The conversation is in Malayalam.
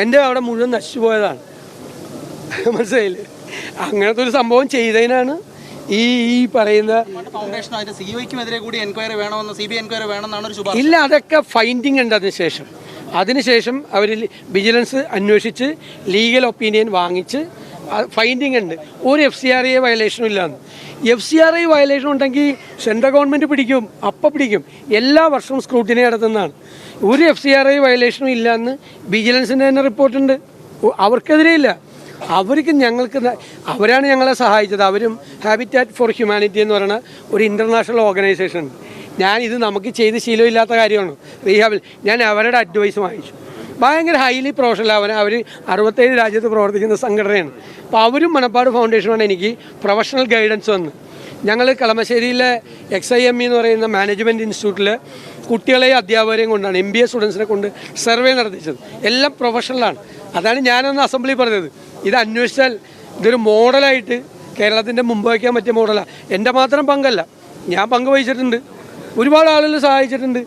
എൻ്റെ അവിടെ മുഴുവൻ നശിച്ചു പോയതാണ്. മനസ്സിലായില്ലേ? അങ്ങനത്തെ ഒരു സംഭവം ചെയ്തതിനാണ് ഈ പറയുന്ന ഇല്ല. അതൊക്കെ ഫൈൻഡിങ് ഉണ്ട്. അതിനുശേഷം അവർ വിജിലൻസ് അന്വേഷിച്ച് ലീഗൽ ഒപ്പീനിയൻ വാങ്ങിച്ച് ഫൈൻഡിങ് ഉണ്ട്. ഒരു FCRA വയലേഷനും ഇല്ലാന്ന്. FCRA വയലേഷൻ ഉണ്ടെങ്കിൽ സെൻട്രൽ ഗവൺമെൻറ് പിടിക്കും, പിടിക്കും. എല്ലാ വർഷവും സ്ക്രൂട്ടിനി നടത്തുന്നതാണ്. ഒരു FCRA വയലേഷനും ഇല്ലയെന്ന് വിജിലൻസിൻ്റെ തന്നെ റിപ്പോർട്ടുണ്ട്. അവർക്കെതിരെ ഇല്ല. അവരാണ് ഞങ്ങളെ സഹായിച്ചത്. അവരും ഹാബിറ്റാറ്റ് ഫോർ ഹ്യൂമാനിറ്റി എന്ന് പറയുന്ന ഒരു ഇൻ്റർനാഷണൽ ഓർഗനൈസേഷൻ. ഇത് നമുക്ക് ചെയ്ത് ശീലമില്ലാത്ത കാര്യമാണ്. റീഹാബിൽ ഞാൻ അവരുടെ അഡ്വൈസ് വാങ്ങിച്ചു. ഭയങ്കര ഹൈലി പ്രൊഫഷണൽ. അവർ 67 രാജ്യത്ത് പ്രവർത്തിക്കുന്ന സംഘടനയാണ്. അപ്പോൾ അവരും മണപ്പാട് ഫൗണ്ടേഷനുമാണ് എനിക്ക് പ്രൊഫഷണൽ ഗൈഡൻസ് വന്ന്. ഞങ്ങൾ കളമശ്ശേരിയിലെ XIME എന്ന് പറയുന്ന മാനേജ്മെൻറ്റ് ഇൻസ്റ്റിറ്റ്യൂട്ടിൽ കുട്ടികളെയും അധ്യാപകരെയും കൊണ്ടാണ് MBA സ്റ്റുഡൻസിനെ കൊണ്ട് സർവേ നടത്തിച്ചത്. എല്ലാം പ്രൊഫഷണലാണ്. അതാണ് ഞാനൊന്ന് അസംബ്ലി പറഞ്ഞത്. ഇത് അന്വേഷിച്ചാൽ ഇതൊരു മോഡലായിട്ട് കേരളത്തിൻ്റെ മുമ്പ് വയ്ക്കാൻ പറ്റിയ മോഡലാണ്. എൻ്റെ മാത്രം പങ്കല്ല, ഞാൻ പങ്ക് വഹിച്ചിട്ടുണ്ട്. ഒരുപാട് ആളുകൾ സഹായിച്ചിട്ടുണ്ട്.